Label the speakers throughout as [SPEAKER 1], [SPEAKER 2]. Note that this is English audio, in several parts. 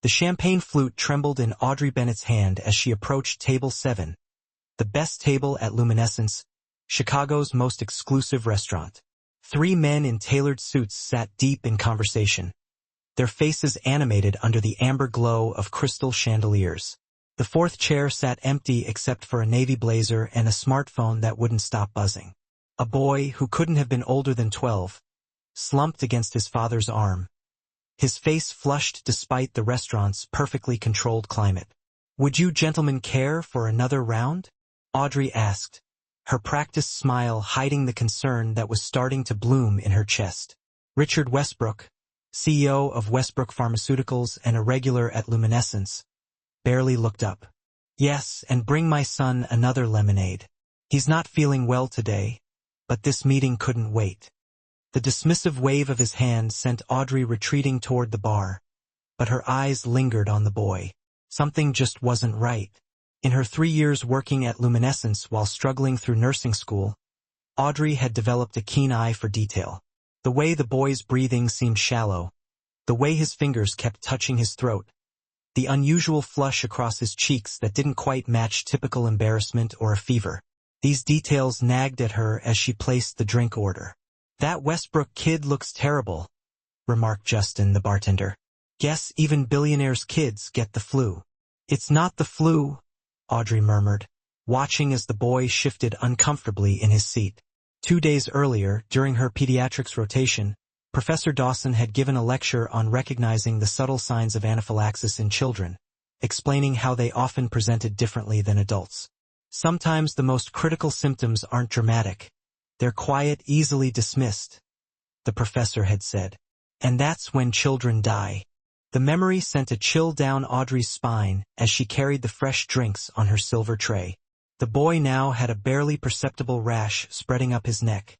[SPEAKER 1] The champagne flute trembled in Audrey Bennett's hand as she approached Table 7, the best table at Luminescence, Chicago's most exclusive restaurant. 3 men in tailored suits sat deep in conversation, their faces animated under the amber glow of crystal chandeliers. The 4th chair sat empty except for a navy blazer and a smartphone that wouldn't stop buzzing. A boy, who couldn't have been older than 12, slumped against his father's arm, his face flushed despite the restaurant's perfectly controlled climate. "Would you gentlemen care for another round?" Audrey asked, her practiced smile hiding the concern that was starting to bloom in her chest. Richard Westbrook, CEO of Westbrook Pharmaceuticals and a regular at Luminescence, barely looked up. "Yes, and bring my son another lemonade. He's not feeling well today, but this meeting couldn't wait." The dismissive wave of his hand sent Audrey retreating toward the bar, but her eyes lingered on the boy. Something just wasn't right. In her 3 years working at Luminescence while struggling through nursing school, Audrey had developed a keen eye for detail. The way the boy's breathing seemed shallow, the way his fingers kept touching his throat, the unusual flush across his cheeks that didn't quite match typical embarrassment or a fever. These details nagged at her as she placed the drink order. "That Westbrook kid looks terrible," remarked Justin, the bartender. "Guess even Billionaire's kids get the flu." "It's not the flu," Audrey murmured, watching as the boy shifted uncomfortably in his seat. 2 days earlier, during her pediatrics rotation, Professor Dawson had given a lecture on recognizing the subtle signs of anaphylaxis in children, explaining how they often presented differently than adults. "Sometimes the most critical symptoms aren't dramatic. They're quiet, easily dismissed," the professor had said. "And that's when children die." The memory sent a chill down Audrey's spine as she carried the fresh drinks on her silver tray. The boy now had a barely perceptible rash spreading up his neck,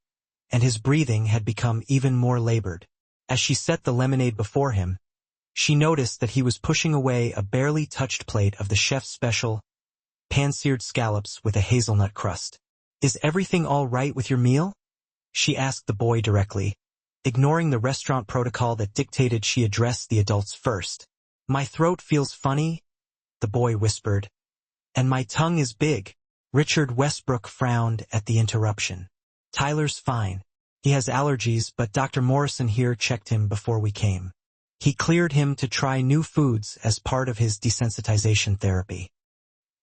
[SPEAKER 1] and his breathing had become even more labored. As she set the lemonade before him, she noticed that he was pushing away a barely touched plate of the chef's special, pan-seared scallops with a hazelnut crust. "Is everything all right with your meal?" she asked the boy directly, ignoring the restaurant protocol that dictated she address the adults first. "My throat feels funny," the boy whispered, "and my tongue is big." Richard Westbrook frowned at the interruption. "Tyler's fine. He has allergies, but Dr. Morrison here checked him before we came. He cleared him to try new foods as part of his desensitization therapy."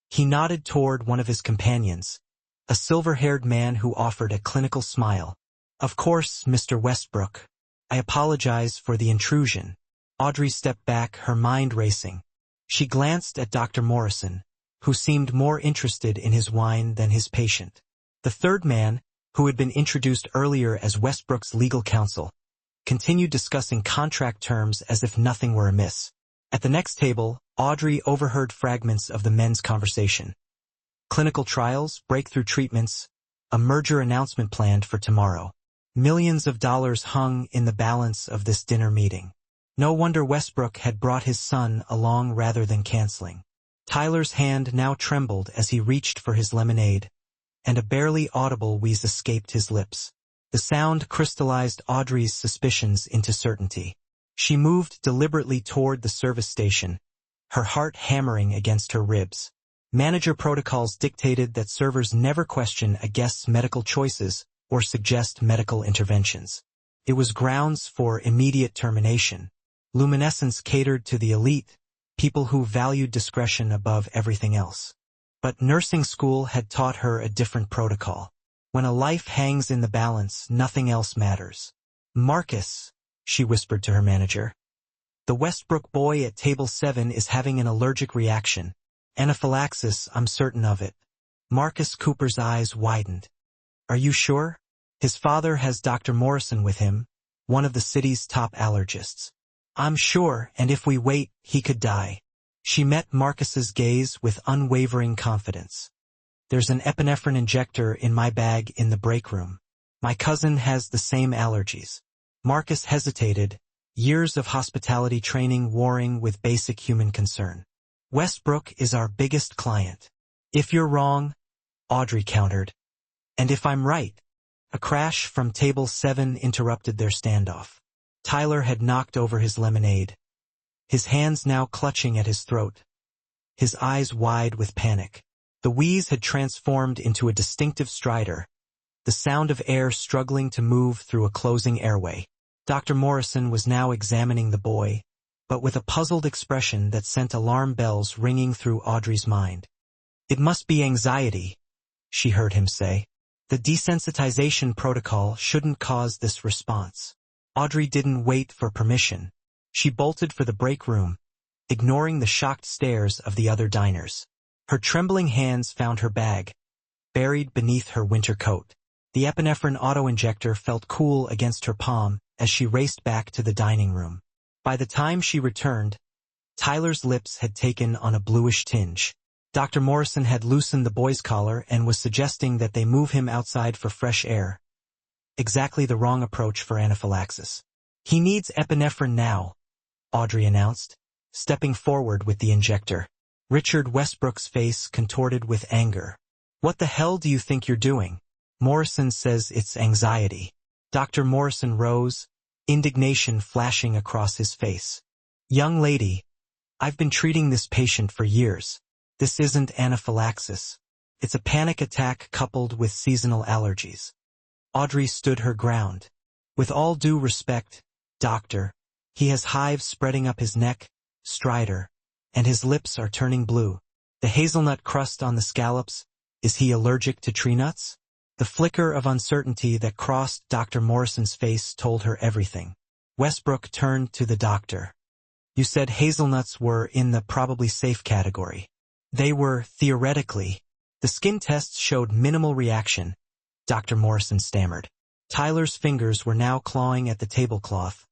[SPEAKER 1] He nodded toward one of his companions, a silver-haired man who offered a clinical smile. "Of course, Mr. Westbrook. I apologize for the intrusion." Audrey stepped back, her mind racing. She glanced at Dr. Morrison, who seemed more interested in his wine than his patient. The 3rd man, who had been introduced earlier as Westbrook's legal counsel, continued discussing contract terms as if nothing were amiss. At the next table, Audrey overheard fragments of the men's conversation. Clinical trials, breakthrough treatments, a merger announcement planned for tomorrow. Millions of dollars hung in the balance of this dinner meeting. No wonder Westbrook had brought his son along rather than canceling. Tyler's hand now trembled as he reached for his lemonade, and a barely audible wheeze escaped his lips. The sound crystallized Audrey's suspicions into certainty. She moved deliberately toward the service station, her heart hammering against her ribs. Manager protocols dictated that servers never question a guest's medical choices or suggest medical interventions. It was grounds for immediate termination. Luminescence catered to the elite, people who valued discretion above everything else. But nursing school had taught her a different protocol. When a life hangs in the balance, nothing else matters. "Marcus," she whispered to her manager, "the Westbrook boy at table 7 is having an allergic reaction. Anaphylaxis, I'm certain of it." Marcus Cooper's eyes widened. "Are you sure?" His father has Dr. Morrison with him, one of the city's top allergists. "I'm sure, and if we wait, he could die." She met Marcus's gaze with unwavering confidence. "There's an epinephrine injector in my bag in the break room. My cousin has the same allergies." Marcus hesitated, years of hospitality training warring with basic human concern. "Westbrook is our biggest client." "If you're wrong," Audrey countered. "And if I'm right." A crash from table 7 interrupted their standoff. Tyler had knocked over his lemonade, his hands now clutching at his throat, his eyes wide with panic. The wheeze had transformed into a distinctive stridor, the sound of air struggling to move through a closing airway. Dr. Morrison was now examining the boy, but with a puzzled expression that sent alarm bells ringing through Audrey's mind. "It must be anxiety," she heard him say. "The desensitization protocol shouldn't cause this response." Audrey didn't wait for permission. She bolted for the break room, ignoring the shocked stares of the other diners. Her trembling hands found her bag, buried beneath her winter coat. The epinephrine auto-injector felt cool against her palm as she raced back to the dining room. By the time she returned, Tyler's lips had taken on a bluish tinge. Dr. Morrison had loosened the boy's collar and was suggesting that they move him outside for fresh air. Exactly the wrong approach for anaphylaxis. "He needs epinephrine now," Audrey announced, stepping forward with the injector. Richard Westbrook's face contorted with anger. "What the hell do you think you're doing?" "Morrison says it's anxiety." Dr. Morrison rose, indignation flashing across his face. "Young lady, I've been treating this patient for years. This isn't anaphylaxis. It's a panic attack coupled with seasonal allergies." Audrey stood her ground. "With all due respect, doctor, he has hives spreading up his neck, stridor, and his lips are turning blue. The hazelnut crust on the scallops, is he allergic to tree nuts?" The flicker of uncertainty that crossed Dr. Morrison's face told her everything. Westbrook turned to the doctor. "You said hazelnuts were in the probably safe category." "They were, theoretically. The skin tests showed minimal reaction," Dr. Morrison stammered. Tyler's fingers were now clawing at the tablecloth,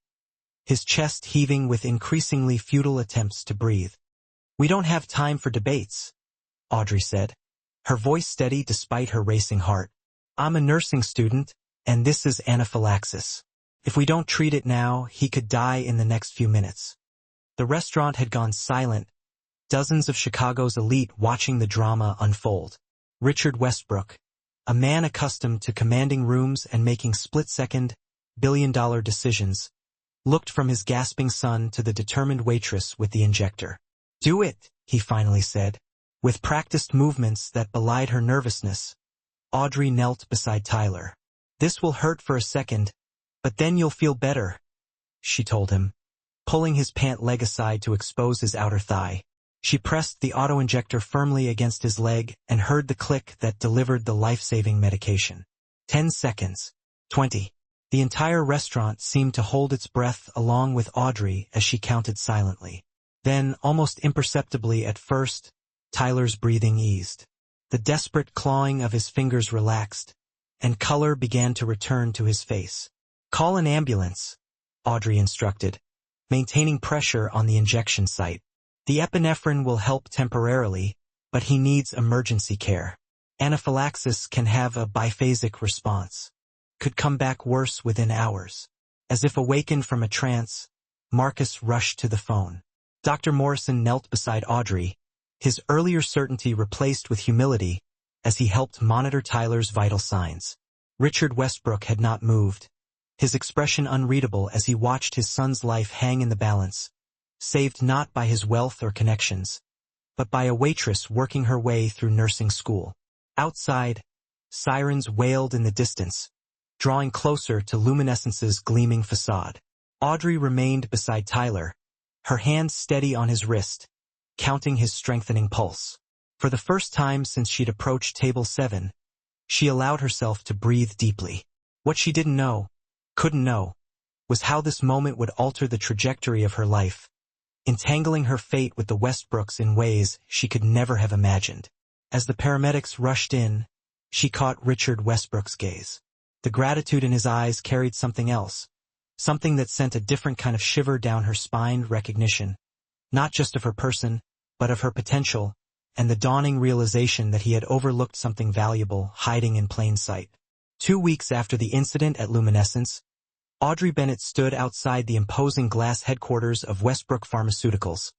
[SPEAKER 1] his chest heaving with increasingly futile attempts to breathe. "We don't have time for debates," Audrey said, her voice steady despite her racing heart. "I'm a nursing student, and this is anaphylaxis. If we don't treat it now, he could die in the next few minutes." The restaurant had gone silent, dozens of Chicago's elite watching the drama unfold. Richard Westbrook, a man accustomed to commanding rooms and making split-second, billion-dollar decisions, looked from his gasping son to the determined waitress with the injector. "Do it," he finally said, with practiced movements that belied her nervousness. Audrey knelt beside Tyler. "This will hurt for a second, but then you'll feel better," she told him, pulling his pant leg aside to expose his outer thigh. She pressed the auto-injector firmly against his leg and heard the click that delivered the life-saving medication. 10 seconds. 20. The entire restaurant seemed to hold its breath along with Audrey as she counted silently. Then, almost imperceptibly at first, Tyler's breathing eased. The desperate clawing of his fingers relaxed, and color began to return to his face. "Call an ambulance," Audrey instructed, maintaining pressure on the injection site. "The epinephrine will help temporarily, but he needs emergency care. Anaphylaxis can have a biphasic response. Could come back worse within hours." As if awakened from a trance, Marcus rushed to the phone. Dr. Morrison knelt beside Audrey, his earlier certainty replaced with humility as he helped monitor Tyler's vital signs. Richard Westbrook had not moved, his expression unreadable as he watched his son's life hang in the balance, saved not by his wealth or connections, but by a waitress working her way through nursing school. Outside, sirens wailed in the distance, drawing closer to Luminescence's gleaming facade. Audrey remained beside Tyler, her hand steady on his wrist, counting his strengthening pulse. For the first time since she'd approached table 7, she allowed herself to breathe deeply. What she didn't know, couldn't know, was how this moment would alter the trajectory of her life, entangling her fate with the Westbrooks in ways she could never have imagined. As the paramedics rushed in, she caught Richard Westbrook's gaze. The gratitude in his eyes carried something else, something that sent a different kind of shiver down her spine. Recognition, not just of her person, but of her potential, and the dawning realization that he had overlooked something valuable hiding in plain sight. 2 weeks after the incident at Luminescence, Audrey Bennett stood outside the imposing glass headquarters of Westbrook Pharmaceuticals,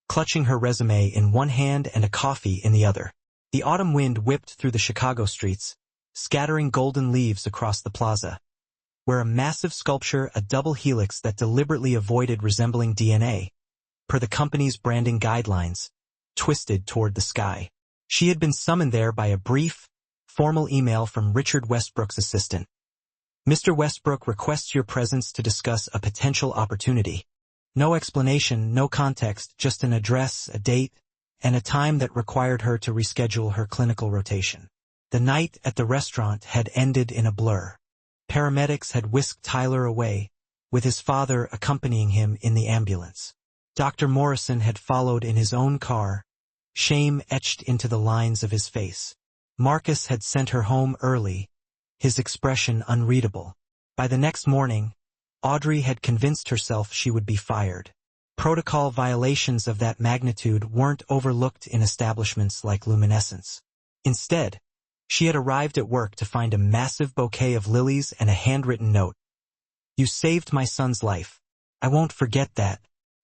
[SPEAKER 1] clutching her resume in one hand and a coffee in the other. The autumn wind whipped through the Chicago streets, scattering golden leaves across the plaza, where a massive sculpture, a double helix that deliberately avoided resembling DNA, per the company's branding guidelines, twisted toward the sky. She had been summoned there by a brief, formal email from Richard Westbrook's assistant. Mr. Westbrook requests your presence to discuss a potential opportunity. No explanation, no context, just an address, a date, and a time that required her to reschedule her clinical rotation. The night at the restaurant had ended in a blur. Paramedics had whisked Tyler away, with his father accompanying him in the ambulance. Dr. Morrison had followed in his own car, shame etched into the lines of his face. Marcus had sent her home early, his expression unreadable. By the next morning, Audrey had convinced herself she would be fired. Protocol violations of that magnitude weren't overlooked in establishments like Luminescence. Instead, she had arrived at work to find a massive bouquet of lilies and a handwritten note. You saved my son's life. I won't forget that.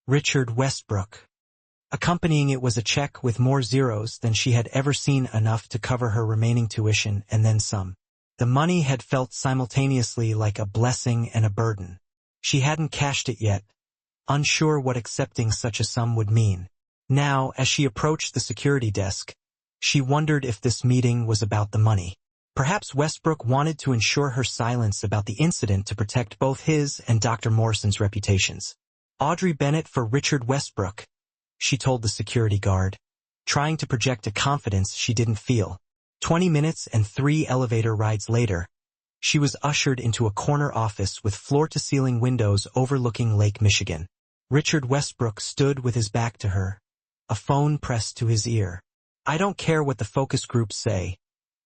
[SPEAKER 1] Richard Westbrook. Accompanying it was a check with more zeros than she had ever seen, enough to cover her remaining tuition and then some. The money had felt simultaneously like a blessing and a burden. She hadn't cashed it yet, unsure what accepting such a sum would mean. Now, as she approached the security desk, she wondered if this meeting was about the money. Perhaps Westbrook wanted to ensure her silence about the incident to protect both his and Dr. Morrison's reputations. Audrey Bennett for Richard Westbrook, she told the security guard, trying to project a confidence she didn't feel. 20 minutes and 3 elevator rides later, she was ushered into a corner office with floor-to-ceiling windows overlooking Lake Michigan. Richard Westbrook stood with his back to her, a phone pressed to his ear. I don't care what the focus groups say,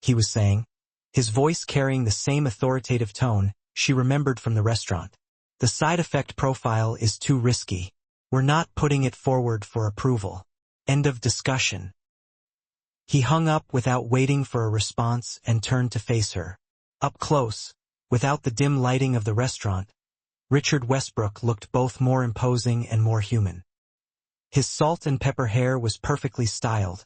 [SPEAKER 1] he was saying, his voice carrying the same authoritative tone she remembered from the restaurant. The side effect profile is too risky. We're not putting it forward for approval. End of discussion. He hung up without waiting for a response and turned to face her. Up close, without the dim lighting of the restaurant, Richard Westbrook looked both more imposing and more human. His salt and pepper hair was perfectly styled,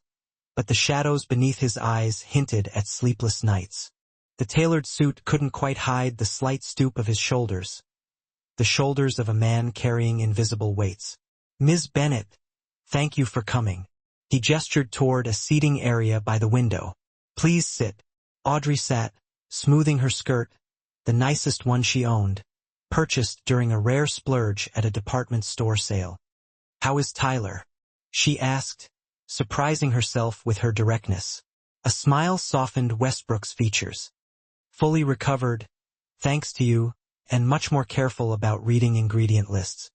[SPEAKER 1] but the shadows beneath his eyes hinted at sleepless nights. The tailored suit couldn't quite hide the slight stoop of his shoulders, the shoulders of a man carrying invisible weights. Ms. Bennett, thank you for coming. He gestured toward a seating area by the window. Please sit. Audrey sat, smoothing her skirt, the nicest one she owned, purchased during a rare splurge at a department store sale. How is Tyler? She asked, surprising herself with her directness. A smile softened Westbrook's features. Fully recovered, thanks to you, and much more careful about reading ingredient lists.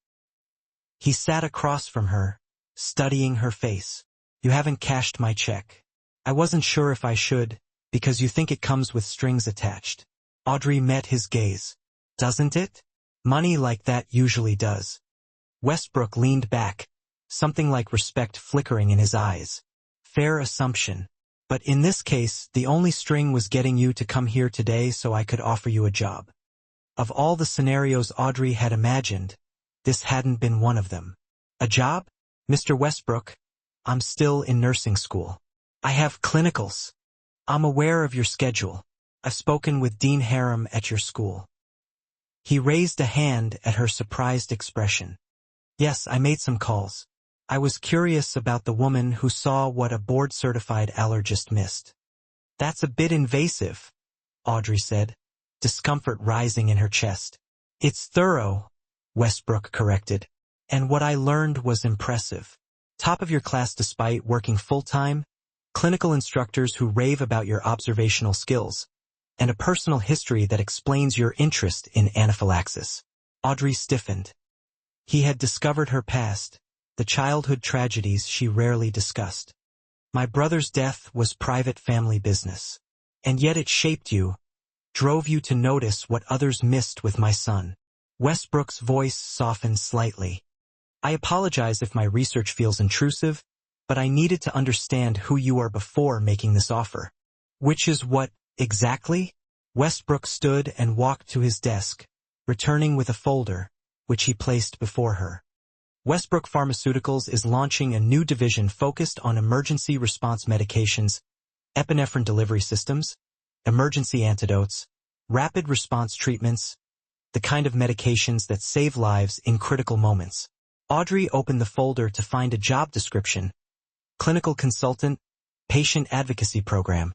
[SPEAKER 1] He sat across from her, studying her face. You haven't cashed my check. I wasn't sure if I should, because you think it comes with strings attached. Audrey met his gaze. Doesn't it? Money like that usually does. Westbrook leaned back, something like respect flickering in his eyes. Fair assumption. But in this case, the only string was getting you to come here today so I could offer you a job. Of all the scenarios Audrey had imagined, this hadn't been one of them. A job? Mr. Westbrook, I'm still in nursing school. I have clinicals. I'm aware of your schedule. I've spoken with Dean Harum at your school. He raised a hand at her surprised expression. Yes, I made some calls. I was curious about the woman who saw what a board-certified allergist missed. That's a bit invasive, Audrey said, discomfort rising in her chest. It's thorough, Westbrook corrected. And what I learned was impressive. Top of your class despite working full-time, clinical instructors who rave about your observational skills, and a personal history that explains your interest in anaphylaxis. Audrey stiffened. He had discovered her past, the childhood tragedies she rarely discussed. My brother's death was private family business. And yet it shaped you, drove you to notice what others missed with my son. Westbrook's voice softened slightly. I apologize if my research feels intrusive, but I needed to understand who you are before making this offer. Which is what, exactly? Westbrook stood and walked to his desk, returning with a folder, which he placed before her. Westbrook Pharmaceuticals is launching a new division focused on emergency response medications, epinephrine delivery systems, emergency antidotes, rapid response treatments, the kind of medications that save lives in critical moments. Audrey opened the folder to find a job description. Clinical consultant, patient advocacy program.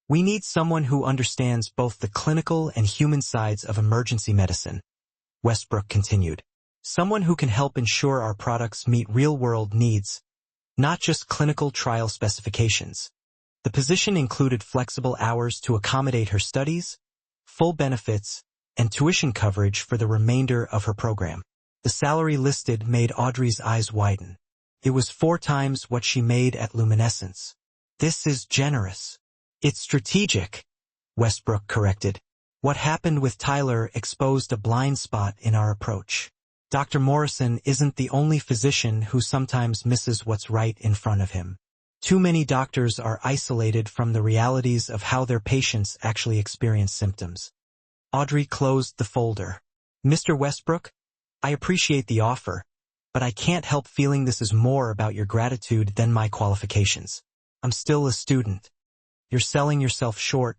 [SPEAKER 1] We need someone who understands both the clinical and human sides of emergency medicine. Westbrook continued. Someone who can help ensure our products meet real-world needs, not just clinical trial specifications. The position included flexible hours to accommodate her studies, full benefits, and tuition coverage for the remainder of her program. The salary listed made Audrey's eyes widen. It was 4 times what she made at Luminescence. This is generous. It's strategic, Westbrook corrected. What happened with Tyler exposed a blind spot in our approach. Dr. Morrison isn't the only physician who sometimes misses what's right in front of him. Too many doctors are isolated from the realities of how their patients actually experience symptoms. Audrey closed the folder. Mr. Westbrook, I appreciate the offer, but I can't help feeling this is more about your gratitude than my qualifications. I'm still a student. You're selling yourself short,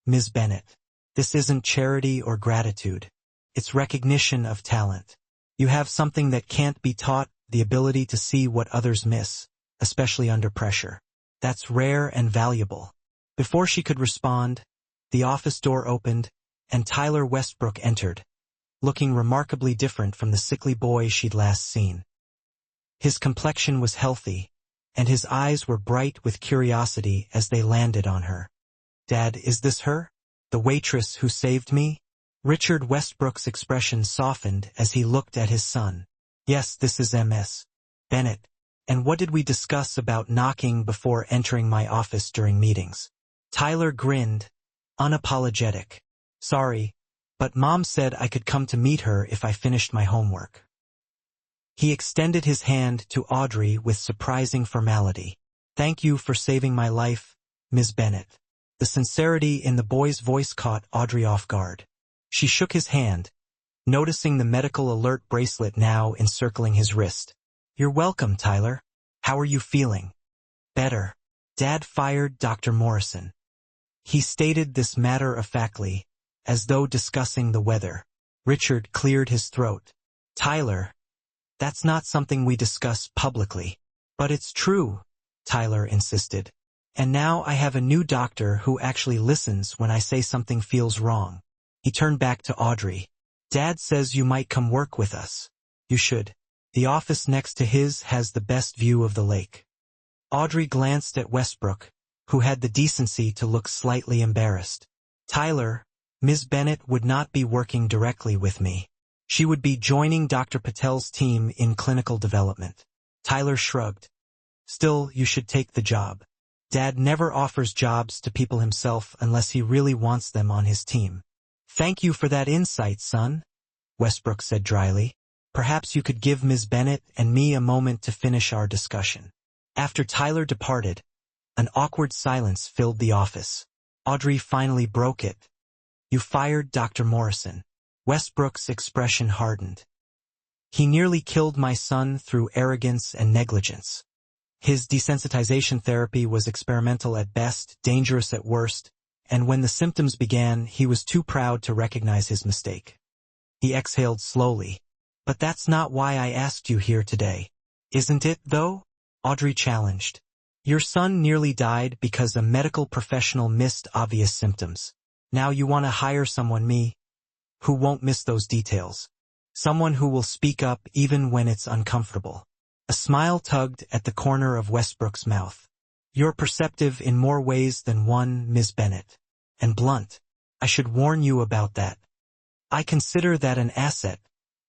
[SPEAKER 1] Ms. Bennett. This isn't charity or gratitude. It's recognition of talent. You have something that can't be taught, the ability to see what others miss, especially under pressure. That's rare and valuable. Before she could respond, the office door opened, and Tyler Westbrook entered, looking remarkably different from the sickly boy she'd last seen. His complexion was healthy, and his eyes were bright with curiosity as they landed on her. Dad, is this her? The waitress who saved me? Richard Westbrook's expression softened as he looked at his son. Yes, this is Ms. Bennett. And what did we discuss about knocking before entering my office during meetings? Tyler grinned, unapologetic. Sorry, but Mom said I could come to meet her if I finished my homework. He extended his hand to Audrey with surprising formality. Thank you for saving my life, Ms. Bennett. The sincerity in the boy's voice caught Audrey off guard. She shook his hand, noticing the medical alert bracelet now encircling his wrist. You're welcome, Tyler. How are you feeling? Better. Dad fired Dr. Morrison. He stated this matter-of-factly, as though discussing the weather. Richard cleared his throat. Tyler, that's not something we discuss publicly. But it's true, Tyler insisted. And now I have a new doctor who actually listens when I say something feels wrong. He turned back to Audrey. Dad says you might come work with us. You should. The office next to his has the best view of the lake. Audrey glanced at Westbrook, who had the decency to look slightly embarrassed. Tyler, Ms. Bennett would not be working directly with me. She would be joining Dr. Patel's team in clinical development. Tyler shrugged. Still, you should take the job. Dad never offers jobs to people himself unless he really wants them on his team. Thank you for that insight, son, Westbrook said dryly. Perhaps you could give Ms. Bennett and me a moment to finish our discussion. After Tyler departed, an awkward silence filled the office. Audrey finally broke it. You fired Dr. Morrison. Westbrook's expression hardened. He nearly killed my son through arrogance and negligence. His desensitization therapy was experimental at best, dangerous at worst, and when the symptoms began, he was too proud to recognize his mistake. He exhaled slowly. But that's not why I asked you here today. Isn't it, though? Audrey challenged. Your son nearly died because a medical professional missed obvious symptoms. Now you want to hire someone, who won't miss those details. Someone who will speak up even when it's uncomfortable. A smile tugged at the corner of Westbrook's mouth. You're perceptive in more ways than one, Ms. Bennett. And blunt. I should warn you about that. I consider that an asset,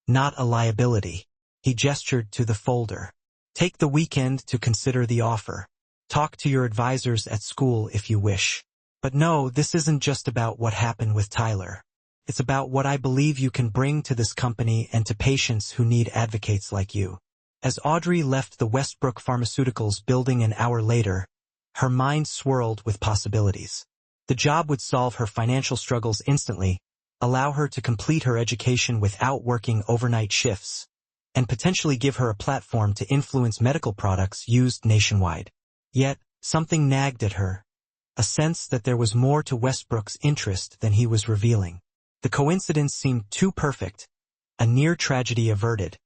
[SPEAKER 1] not a liability. He gestured to the folder. Take the weekend to consider the offer. Talk to your advisors at school if you wish. But no, this isn't just about what happened with Tyler. It's about what I believe you can bring to this company and to patients who need advocates like you. As Audrey left the Westbrook Pharmaceuticals building an hour later, her mind swirled with possibilities. The job would solve her financial struggles instantly, allow her to complete her education without working overnight shifts, and potentially give her a platform to influence medical products used nationwide. Yet, something nagged at her, a sense that there was more to Westbrook's interest than he was revealing. The coincidence seemed too perfect, a near tragedy averted.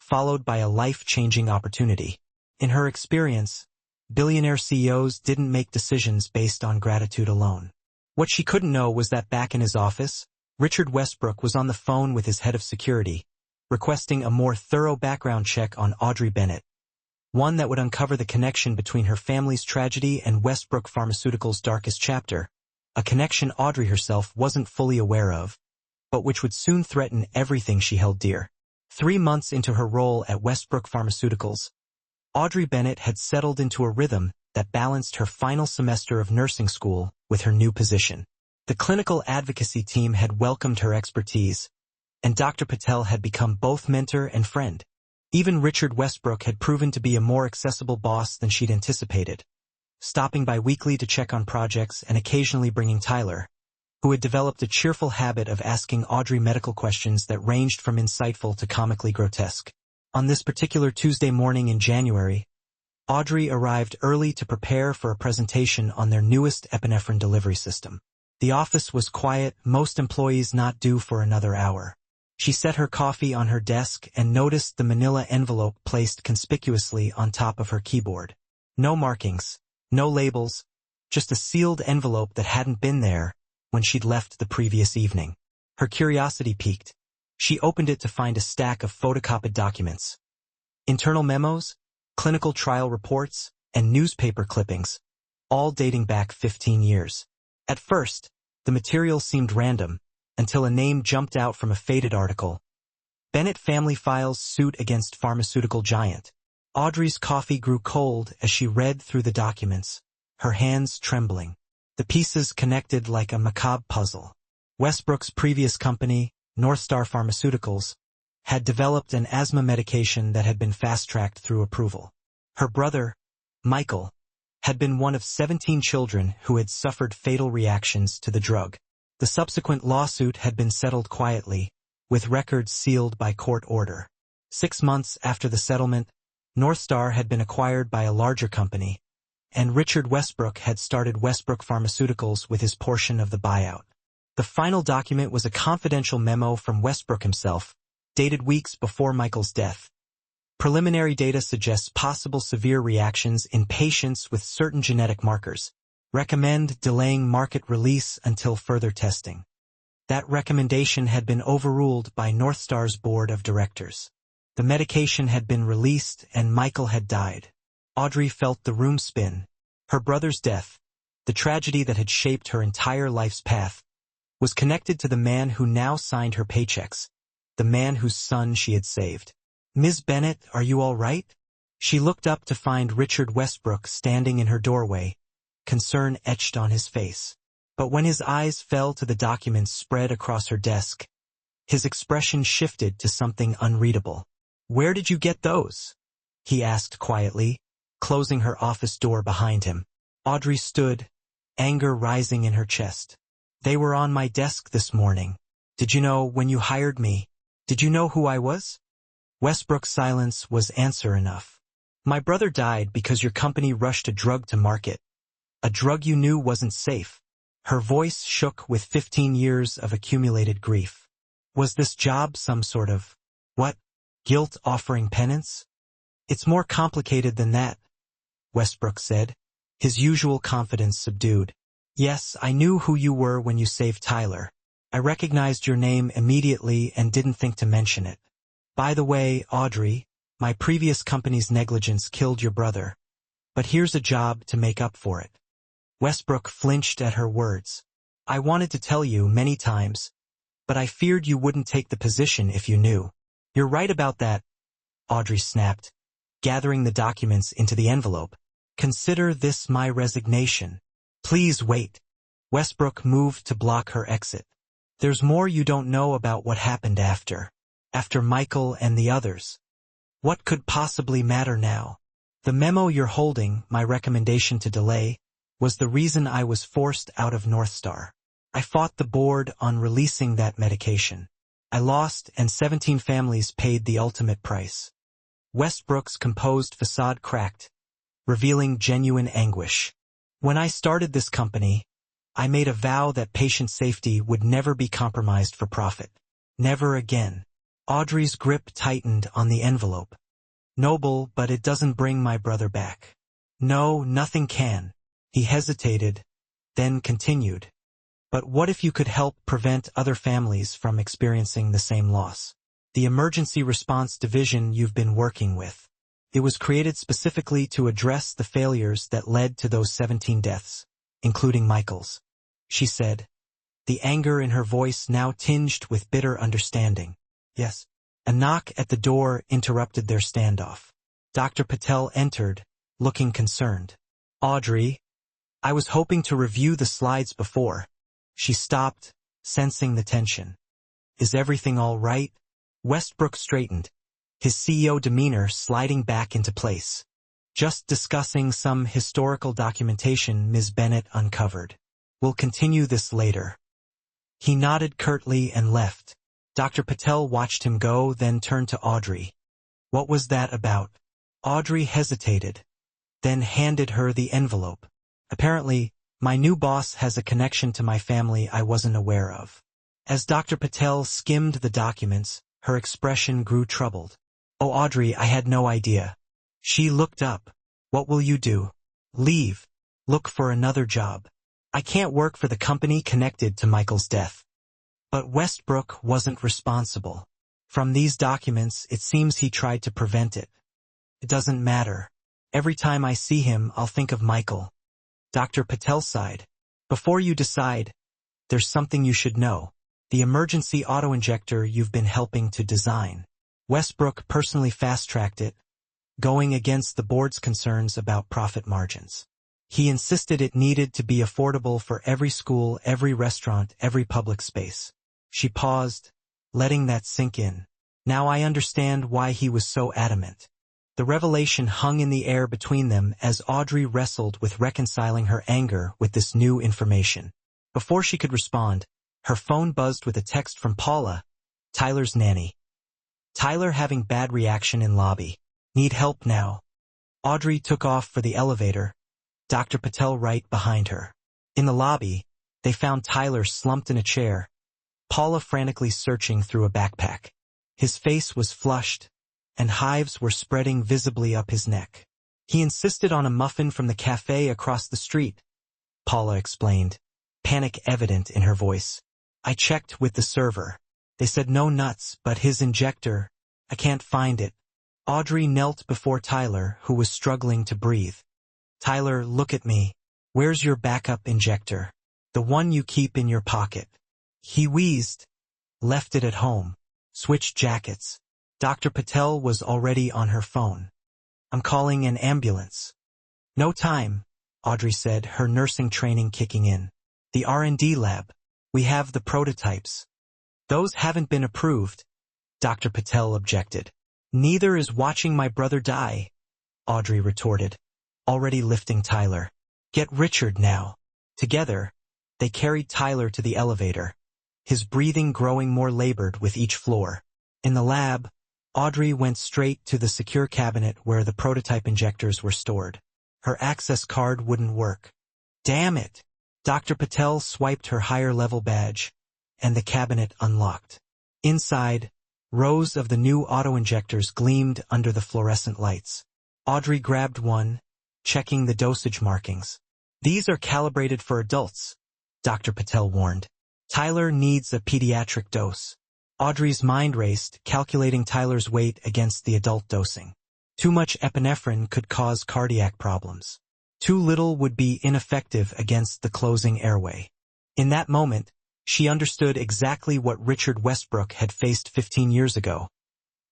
[SPEAKER 1] followed by a life-changing opportunity. In her experience, billionaire CEOs didn't make decisions based on gratitude alone. What she couldn't know was that back in his office, Richard Westbrook was on the phone with his head of security, requesting a more thorough background check on Audrey Bennett, one that would uncover the connection between her family's tragedy and Westbrook Pharmaceuticals' darkest chapter, a connection Audrey herself wasn't fully aware of, but which would soon threaten everything she held dear. 3 months into her role at Westbrook Pharmaceuticals, Audrey Bennett had settled into a rhythm that balanced her final semester of nursing school with her new position. The clinical advocacy team had welcomed her expertise, and Dr. Patel had become both mentor and friend. Even Richard Westbrook had proven to be a more accessible boss than she'd anticipated, stopping by weekly to check on projects and occasionally bringing Tyler, who had developed a cheerful habit of asking Audrey medical questions that ranged from insightful to comically grotesque. On this particular Tuesday morning in January, Audrey arrived early to prepare for a presentation on their newest epinephrine delivery system. The office was quiet, most employees not due for another hour. She set her coffee on her desk and noticed the manila envelope placed conspicuously on top of her keyboard. No markings, no labels, just a sealed envelope that hadn't been there when she'd left the previous evening. Her curiosity piqued. She opened it to find a stack of photocopied documents. Internal memos, clinical trial reports, and newspaper clippings, all dating back 15 years. At first, the material seemed random, until a name jumped out from a faded article. Bennett Family Files Suit Against Pharmaceutical Giant. Audrey's coffee grew cold as she read through the documents, her hands trembling. The pieces connected like a macabre puzzle. Westbrook's previous company, Northstar Pharmaceuticals, had developed an asthma medication that had been fast-tracked through approval. Her brother, Michael, had been one of 17 children who had suffered fatal reactions to the drug. The subsequent lawsuit had been settled quietly, with records sealed by court order. 6 months after the settlement, Northstar had been acquired by a larger company, and Richard Westbrook had started Westbrook Pharmaceuticals with his portion of the buyout. The final document was a confidential memo from Westbrook himself, dated weeks before Michael's death. Preliminary data suggests possible severe reactions in patients with certain genetic markers. Recommend delaying market release until further testing. That recommendation had been overruled by Northstar's board of directors. The medication had been released and Michael had died. Audrey felt the room spin. Her brother's death, the tragedy that had shaped her entire life's path, was connected to the man who now signed her paychecks, the man whose son she had saved. "Ms. Bennett, are you all right?" She looked up to find Richard Westbrook standing in her doorway, concern etched on his face. But when his eyes fell to the documents spread across her desk, his expression shifted to something unreadable. "Where did you get those?" he asked quietly, closing her office door behind him. Audrey stood, anger rising in her chest. "They were on my desk this morning. Did you know when you hired me? Did you know who I was?" Westbrook's silence was answer enough. "My brother died because your company rushed a drug to market. A drug you knew wasn't safe." Her voice shook with 15 years of accumulated grief. "Was this job some sort of, guilt offering penance?" "It's more complicated than that," Westbrook said, his usual confidence subdued. "Yes, I knew who you were when you saved Tyler. I recognized your name immediately and didn't think to mention it. By the way, Audrey, my previous company's negligence killed your brother. But here's a job to make up for it." Westbrook flinched at her words. "I wanted to tell you many times, but I feared you wouldn't take the position if you knew." "You're right about that," Audrey snapped, gathering the documents into the envelope. "Consider this my resignation." "Please wait." Westbrook moved to block her exit. "There's more you don't know about what happened after Michael and the others. What could possibly matter now? The memo you're holding, my recommendation to delay, was the reason I was forced out of Northstar. I fought the board on releasing that medication. I lost, and 17 families paid the ultimate price." Westbrook's composed facade cracked, revealing genuine anguish. "When I started this company, I made a vow that patient safety would never be compromised for profit. Never again. Audrey's grip tightened on the envelope. "Noble, but it doesn't bring my brother back." "No, nothing can." He hesitated, then continued. "But what if you could help prevent other families from experiencing the same loss? The emergency response division you've been working with. It was created specifically to address the failures that led to those 17 deaths, including Michael's," she said, the anger in her voice now tinged with bitter understanding. "Yes." A knock at the door interrupted their standoff. Dr. Patel entered, looking concerned. "Audrey, I was hoping to review the slides before." She stopped, sensing the tension. "Is everything all right?" Westbrook straightened, his CEO demeanor sliding back into place. "Just discussing some historical documentation Ms. Bennett uncovered. We'll continue this later." He nodded curtly and left. Dr. Patel watched him go, then turned to Audrey. "What was that about?" Audrey hesitated, then handed her the envelope. "Apparently, my new boss has a connection to my family I wasn't aware of." As Dr. Patel skimmed the documents, her expression grew troubled. "Oh, Audrey, I had no idea." She looked up. "What will you do?" "Leave. Look for another job. I can't work for the company connected to Michael's death." But Westbrook wasn't responsible. From these documents, it seems he tried to prevent it. "It doesn't matter. Every time I see him, I'll think of Michael." Dr. Patel sighed. "Before you decide, there's something you should know. The emergency autoinjector you've been helping to design. Westbrook personally fast-tracked it, going against the board's concerns about profit margins. He insisted it needed to be affordable for every school, every restaurant, every public space." She paused, letting that sink in. Now I understand why he was so adamant. The revelation hung in the air between them as Audrey wrestled with reconciling her anger with this new information. Before she could respond, her phone buzzed with a text from Paula, Tyler's nanny. "Tyler having bad reaction in lobby. Need help now." Audrey took off for the elevator, Dr. Patel right behind her. In the lobby, they found Tyler slumped in a chair, Paula frantically searching through a backpack. His face was flushed, and hives were spreading visibly up his neck. "He insisted on a muffin from the cafe across the street," Paula explained, panic evident in her voice. "I checked with the server. They said no nuts, but his injector, I can't find it." Audrey knelt before Tyler, who was struggling to breathe. "Tyler, look at me. Where's your backup injector? The one you keep in your pocket." He wheezed. "Left it at home. Switched jackets." Dr. Patel was already on her phone. "I'm calling an ambulance." "No time," Audrey said, her nursing training kicking in. "The R&D lab. We have the prototypes." "Those haven't been approved," Dr. Patel objected. "Neither is watching my brother die," Audrey retorted, already lifting Tyler. "Get Richard now." Together, they carried Tyler to the elevator, his breathing growing more labored with each floor. In the lab, Audrey went straight to the secure cabinet where the prototype injectors were stored. Her access card wouldn't work. "Damn it!" Dr. Patel swiped her higher-level badge, and the cabinet unlocked. Inside, rows of the new auto-injectors gleamed under the fluorescent lights. Audrey grabbed one, checking the dosage markings. "These are calibrated for adults," Dr. Patel warned. "Tyler needs a pediatric dose." Audrey's mind raced, calculating Tyler's weight against the adult dosing. Too much epinephrine could cause cardiac problems. Too little would be ineffective against the closing airway. In that moment, she understood exactly what Richard Westbrook had faced 15 years ago.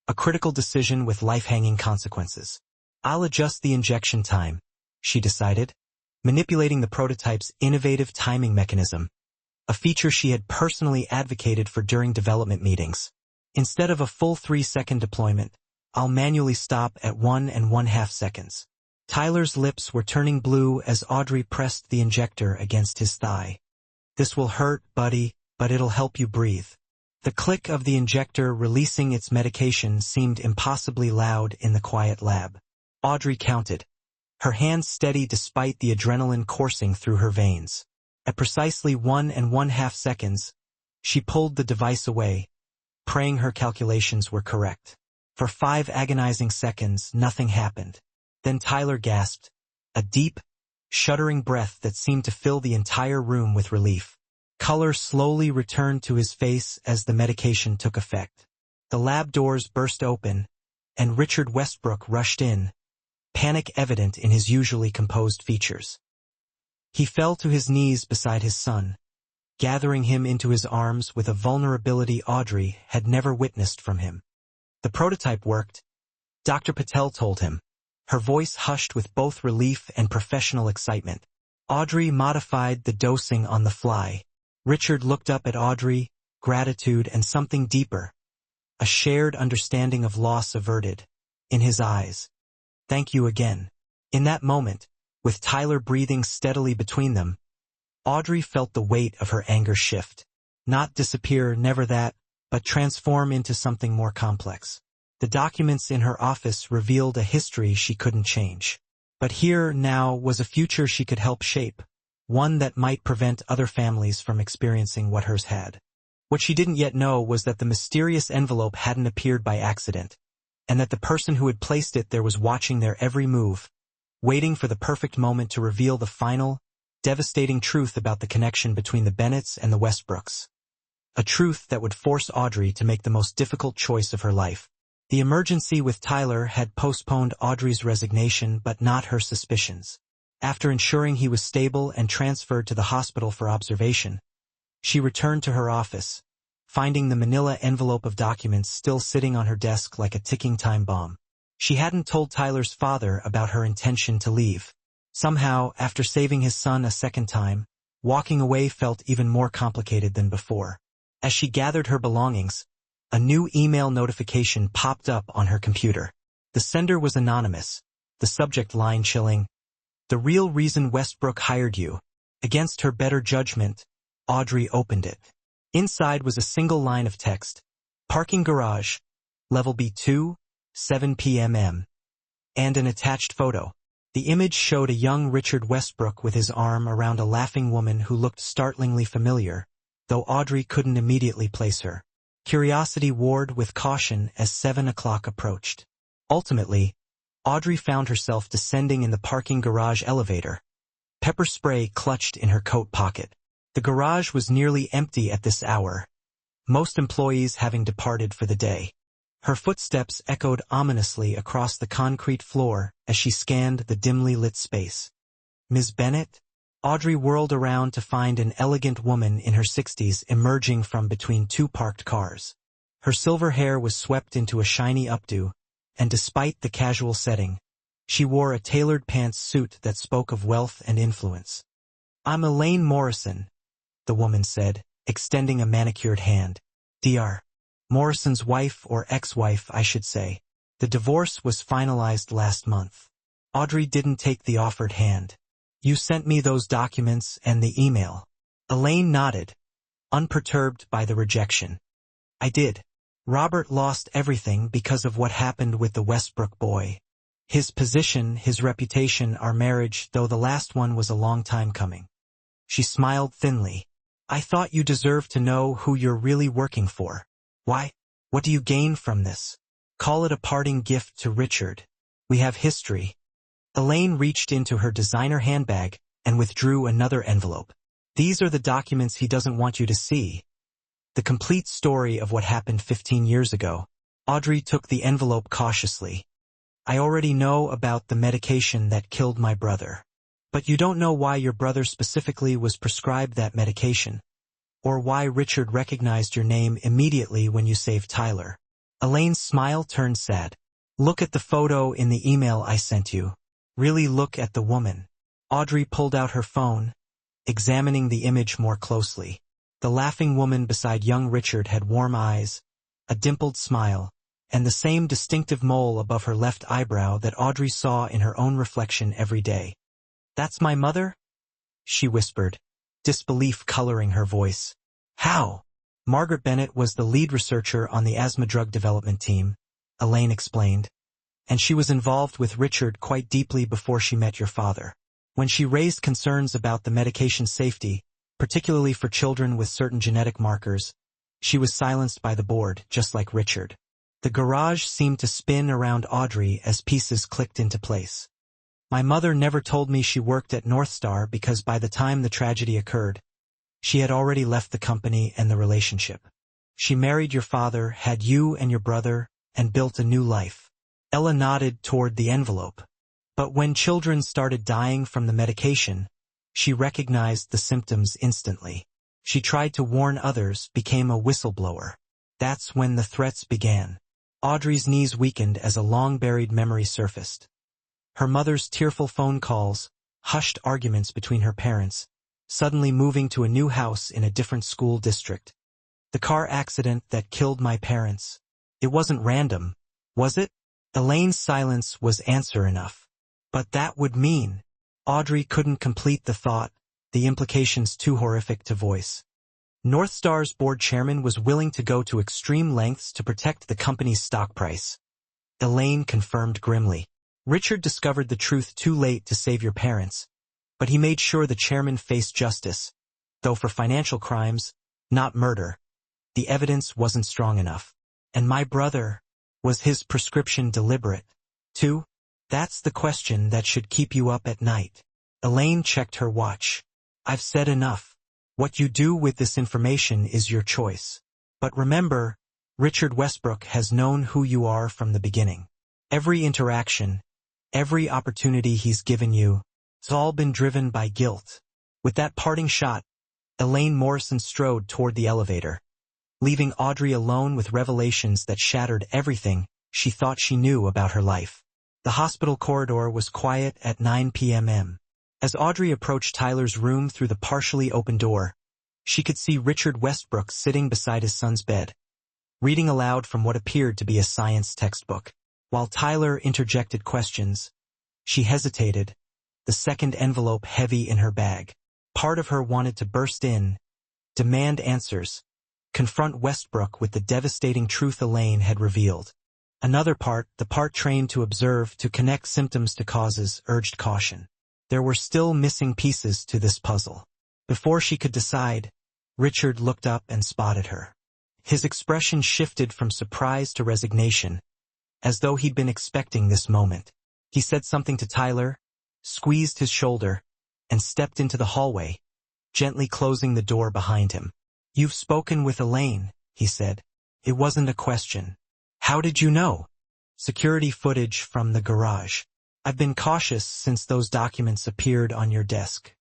[SPEAKER 1] A critical decision with life-hanging consequences. "I'll adjust the injection time," she decided, manipulating the prototype's innovative timing mechanism, a feature she had personally advocated for during development meetings. "Instead of a full 3-second deployment, I'll manually stop at 1.5 seconds. Tyler's lips were turning blue as Audrey pressed the injector against his thigh. "This will hurt, buddy, but it'll help you breathe." The click of the injector releasing its medication seemed impossibly loud in the quiet lab. Audrey counted, her hands steady despite the adrenaline coursing through her veins. At precisely 1.5 seconds, she pulled the device away, praying her calculations were correct. For 5 agonizing seconds, nothing happened. Then Tyler gasped, a deep, shuddering breath that seemed to fill the entire room with relief. Color slowly returned to his face as the medication took effect. The lab doors burst open, and Richard Westbrook rushed in, panic evident in his usually composed features. He fell to his knees beside his son, gathering him into his arms with a vulnerability Audrey had never witnessed from him. The prototype worked, Dr. Patel told him, her voice hushed with both relief and professional excitement. Audrey modified the dosing on the fly. Richard looked up at Audrey, gratitude and something deeper, a shared understanding of loss averted, in his eyes. Thank you again. In that moment, with Tyler breathing steadily between them, Audrey felt the weight of her anger shift. Not disappear, never that, but transform into something more complex. The documents in her office revealed a history she couldn't change. But here, now, was a future she could help shape, one that might prevent other families from experiencing what hers had. What she didn't yet know was that the mysterious envelope hadn't appeared by accident, and that the person who had placed it there was watching their every move, waiting for the perfect moment to reveal the final, devastating truth about the connection between the Bennetts and the Westbrooks. A truth that would force Audrey to make the most difficult choice of her life. The emergency with Tyler had postponed Audrey's resignation but not her suspicions. After ensuring he was stable and transferred to the hospital for observation, she returned to her office, finding the manila envelope of documents still sitting on her desk like a ticking time bomb. She hadn't told Tyler's father about her intention to leave. Somehow, after saving his son a second time, walking away felt even more complicated than before. As she gathered her belongings, a new email notification popped up on her computer. The sender was anonymous, the subject line chilling, "The real reason Westbrook hired you." Against her better judgment, Audrey opened it. Inside was a single line of text, "Parking garage, level B2, 7 p.m. and an attached photo. The image showed a young Richard Westbrook with his arm around a laughing woman who looked startlingly familiar, though Audrey couldn't immediately place her. Curiosity warred with caution as 7 o'clock approached. Ultimately, Audrey found herself descending in the parking garage elevator, pepper spray clutched in her coat pocket. The garage was nearly empty at this hour, most employees having departed for the day. Her footsteps echoed ominously across the concrete floor as she scanned the dimly lit space. "Ms. Bennett?" Audrey whirled around to find an elegant woman in her 60s emerging from between 2 parked cars. Her silver hair was swept into a shiny updo, and despite the casual setting, she wore a tailored pants suit that spoke of wealth and influence. "I'm Elaine Morrison," the woman said, extending a manicured hand. "Dr. Morrison's wife, or ex-wife, I should say. The divorce was finalized last month." Audrey didn't take the offered hand. "You sent me those documents and the email." Elaine nodded, unperturbed by the rejection. "I did. Robert lost everything because of what happened with the Westbrook boy. His position, his reputation, our marriage, though the last one was a long time coming." She smiled thinly. "I thought you deserved to know who you're really working for." "Why? What do you gain from this?" "Call it a parting gift to Richard. We have history." Elaine reached into her designer handbag and withdrew another envelope. "These are the documents he doesn't want you to see. The complete story of what happened 15 years ago." Audrey took the envelope cautiously. "I already know about the medication that killed my brother. But you don't know why your brother specifically was prescribed that medication, or why Richard recognized your name immediately when you saved Tyler." Elaine's smile turned sad. "Look at the photo in the email I sent you. Really look at the woman." Audrey pulled out her phone, examining the image more closely. The laughing woman beside young Richard had warm eyes, a dimpled smile, and the same distinctive mole above her left eyebrow that Audrey saw in her own reflection every day. "That's my mother?" she whispered, disbelief coloring her voice. "How?" "Margaret Bennett was the lead researcher on the asthma drug development team," Elaine explained, "and she was involved with Richard quite deeply before she met your father. When she raised concerns about the medication safety, particularly for children with certain genetic markers, She was silenced by the board, just like Richard. The garage seemed to spin around Audrey as pieces clicked into place. My mother never told me she worked at North Star because by the time the tragedy occurred, she had already left the company and the relationship. She married your father, had you and your brother, and built a new life. Ella nodded toward the envelope. But when children started dying from the medication, she recognized the symptoms instantly. She tried to warn others, became a whistleblower. That's when the threats began. Audrey's knees weakened as a long-buried memory surfaced. Her mother's tearful phone calls, hushed arguments between her parents, suddenly moving to a new house in a different school district. The car accident that killed my parents. It wasn't random, was it? Elaine's silence was answer enough. But that would mean. Audrey couldn't complete the thought, the implications too horrific to voice. North Star's board chairman was willing to go to extreme lengths to protect the company's stock price. Elaine confirmed grimly. Richard discovered the truth too late to save your parents, but he made sure the chairman faced justice, though for financial crimes, not murder. The evidence wasn't strong enough. And my brother, was his prescription deliberate, too? That's the question that should keep you up at night. Elaine checked her watch. I've said enough. What you do with this information is your choice. But remember, Richard Westbrook has known who you are from the beginning. Every interaction, every opportunity he's given you, it's all been driven by guilt. With that parting shot, Elaine Morrison strode toward the elevator, leaving Audrey alone with revelations that shattered everything she thought she knew about her life. The hospital corridor was quiet at 9 p.m. As Audrey approached Tyler's room through the partially open door, she could see Richard Westbrook sitting beside his son's bed, reading aloud from what appeared to be a science textbook. While Tyler interjected questions, she hesitated, the second envelope heavy in her bag. Part of her wanted to burst in, demand answers, confront Westbrook with the devastating truth Elaine had revealed. Another part, the part trained to observe, to connect symptoms to causes, urged caution. There were still missing pieces to this puzzle. Before she could decide, Richard looked up and spotted her. His expression shifted from surprise to resignation, as though he'd been expecting this moment. He said something to Tyler, squeezed his shoulder, and stepped into the hallway, gently closing the door behind him. You've spoken with Elaine, he said. It wasn't a question. How did you know? Security footage from the garage. I've been cautious since those documents appeared on your desk.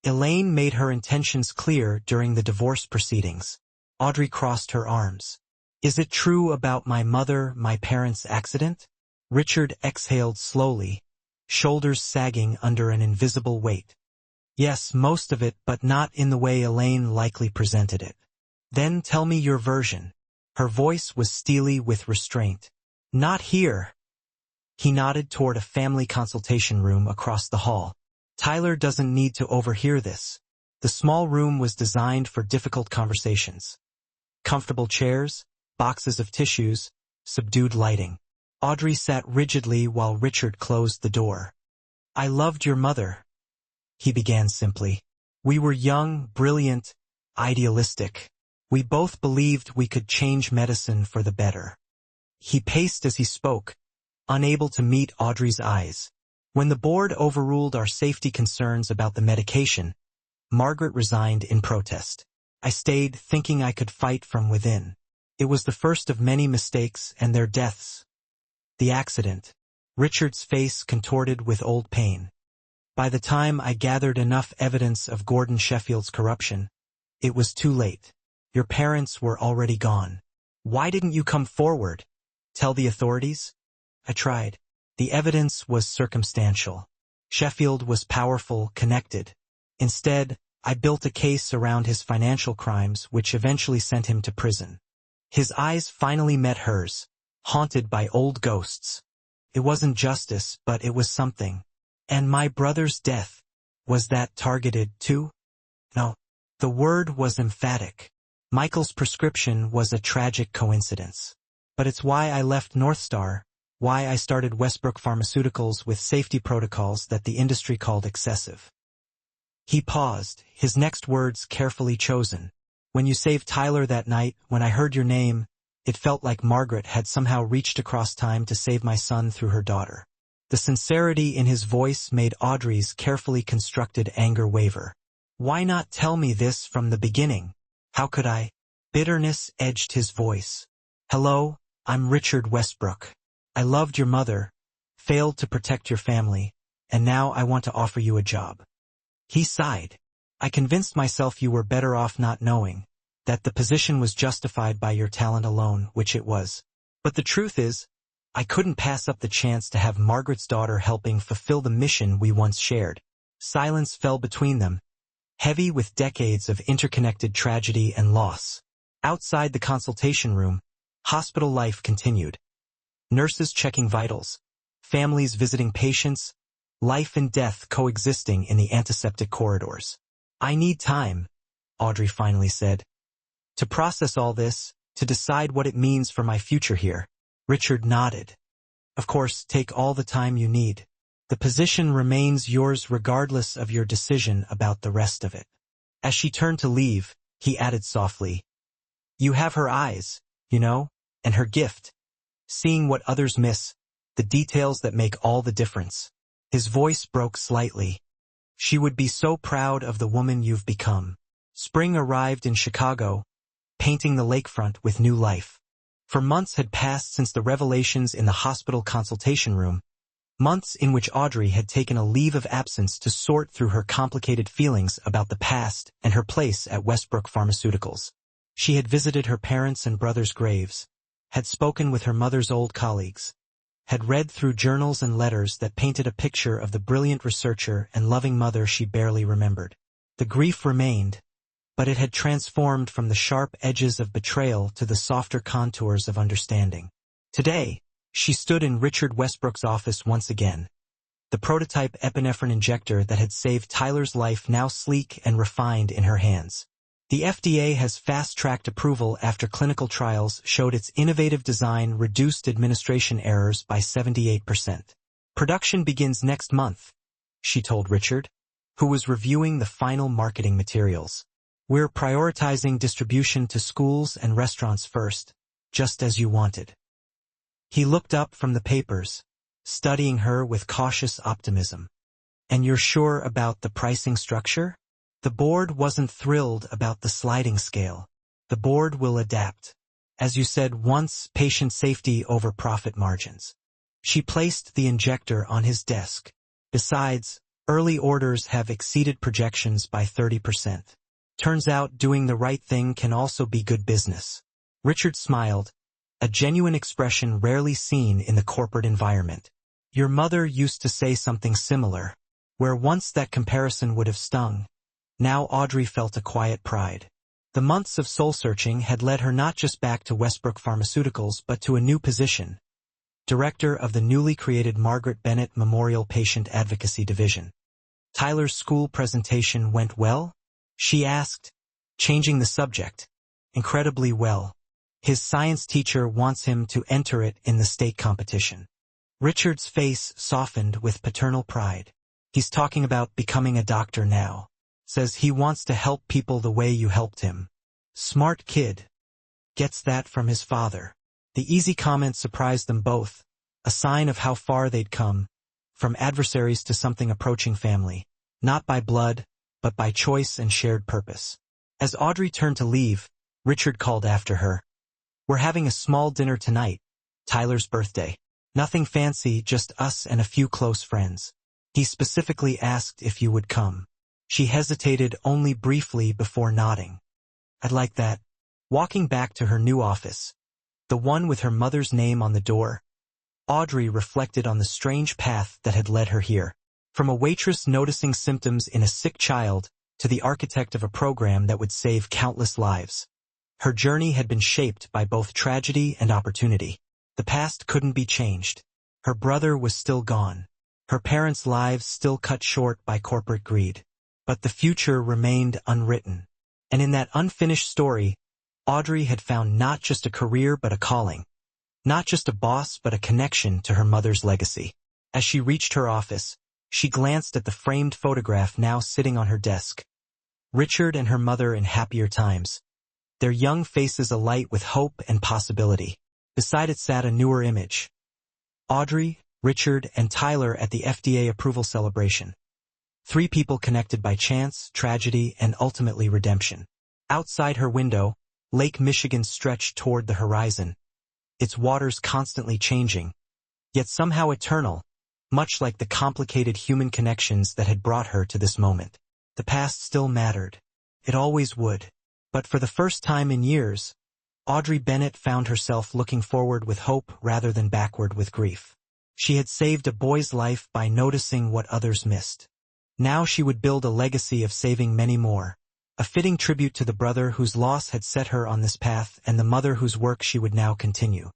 [SPEAKER 1] Elaine made her intentions clear during the divorce proceedings. Audrey crossed her arms. Is it true about my mother, my parents' accident? Richard exhaled slowly, shoulders sagging under an invisible weight. Yes, most of it, but not in the way Elaine likely presented it. Then tell me your version. Her voice was steely with restraint. Not here. He nodded toward a family consultation room across the hall. Tyler doesn't need to overhear this. The small room was designed for difficult conversations. Comfortable chairs, boxes of tissues, subdued lighting. Audrey sat rigidly while Richard closed the door. I loved your mother, he began simply. We were young, brilliant, idealistic. We both believed we could change medicine for the better. He paced as he spoke, unable to meet Audrey's eyes. When the board overruled our safety concerns about the medication, Margaret resigned in protest. I stayed, thinking I could fight from within. It was the first of many mistakes and their deaths. The accident. Richard's face contorted with old pain. By the time I gathered enough evidence of Gordon Sheffield's corruption, it was too late. Your parents were already gone. Why didn't you come forward? Tell the authorities? I tried. The evidence was circumstantial. Sheffield was powerful, connected. Instead, I built a case around his financial crimes, which eventually sent him to prison. His eyes finally met hers, haunted by old ghosts. It wasn't justice, but it was something. And my brother's death, was that targeted too? No. The word was emphatic. Michael's prescription was a tragic coincidence. But it's why I left North Star, why I started Westbrook Pharmaceuticals with safety protocols that the industry called excessive. He paused, his next words carefully chosen. When you saved Tyler that night, when I heard your name, it felt like Margaret had somehow reached across time to save my son through her daughter. The sincerity in his voice made Audrey's carefully constructed anger waver. Why not tell me this from the beginning? How could I? Bitterness edged his voice. Hello, I'm Richard Westbrook. I loved your mother, failed to protect your family, and now I want to offer you a job. He sighed. I convinced myself you were better off not knowing, that the position was justified by your talent alone, which it was. But the truth is, I couldn't pass up the chance to have Margaret's daughter helping fulfill the mission we once shared. Silence fell between them, heavy with decades of interconnected tragedy and loss. Outside the consultation room, hospital life continued. Nurses checking vitals, families visiting patients, life and death coexisting in the antiseptic corridors. I need time, Audrey finally said, to process all this, to decide what it means for my future here. Richard nodded. Of course, take all the time you need. The position remains yours regardless of your decision about the rest of it. As she turned to leave, he added softly, you have her eyes, you know, and her gift. Seeing what others miss, the details that make all the difference. His voice broke slightly. She would be so proud of the woman you've become. Spring arrived in Chicago, painting the lakefront with new life. For months had passed since the revelations in the hospital consultation room, months in which Audrey had taken a leave of absence to sort through her complicated feelings about the past and her place at Westbrook Pharmaceuticals. She had visited her parents' and brothers' graves, had spoken with her mother's old colleagues, had read through journals and letters that painted a picture of the brilliant researcher and loving mother she barely remembered. The grief remained, but it had transformed from the sharp edges of betrayal to the softer contours of understanding. Today, she stood in Richard Westbrook's office once again. The prototype epinephrine injector that had saved Tyler's life now sleek and refined in her hands. The FDA has fast-tracked approval after clinical trials showed its innovative design reduced administration errors by 78%. Production begins next month, she told Richard, who was reviewing the final marketing materials. We're prioritizing distribution to schools and restaurants first, just as you wanted. He looked up from the papers, studying her with cautious optimism. And you're sure about the pricing structure? The board wasn't thrilled about the sliding scale. The board will adapt. As you said once, patient safety over profit margins. She placed the injector on his desk. Besides, early orders have exceeded projections by 30%. Turns out doing the right thing can also be good business. Richard smiled, a genuine expression rarely seen in the corporate environment. Your mother used to say something similar, where once that comparison would have stung. Now Audrey felt a quiet pride. The months of soul-searching had led her not just back to Westbrook Pharmaceuticals but to a new position, director of the newly created Margaret Bennett Memorial Patient Advocacy Division. Tyler's school presentation went well? She asked, changing the subject. Incredibly well. His science teacher wants him to enter it in the state competition. Richard's face softened with paternal pride. He's talking about becoming a doctor now. Says he wants to help people the way you helped him. Smart kid. Gets that from his father. The easy comment surprised them both, a sign of how far they'd come, from adversaries to something approaching family, not by blood, but by choice and shared purpose. As Audrey turned to leave, Richard called after her. We're having a small dinner tonight, Tyler's birthday. Nothing fancy, just us and a few close friends. He specifically asked if you would come. She hesitated only briefly before nodding. I'd like that. Walking back to her new office, the one with her mother's name on the door, Audrey reflected on the strange path that had led her here. From a waitress noticing symptoms in a sick child to the architect of a program that would save countless lives. Her journey had been shaped by both tragedy and opportunity. The past couldn't be changed. Her brother was still gone. Her parents' lives still cut short by corporate greed. But the future remained unwritten. And in that unfinished story, Audrey had found not just a career but a calling. Not just a boss but a connection to her mother's legacy. As she reached her office, she glanced at the framed photograph now sitting on her desk. Richard and her mother in happier times, their young faces alight with hope and possibility. Beside it sat a newer image. Audrey, Richard, and Tyler at the FDA approval celebration. 3 people connected by chance, tragedy, and ultimately redemption. Outside her window, Lake Michigan stretched toward the horizon, its waters constantly changing, yet somehow eternal, much like the complicated human connections that had brought her to this moment. The past still mattered. It always would. But for the first time in years, Audrey Bennett found herself looking forward with hope rather than backward with grief. She had saved a boy's life by noticing what others missed. Now she would build a legacy of saving many more. A fitting tribute to the brother whose loss had set her on this path and the mother whose work she would now continue.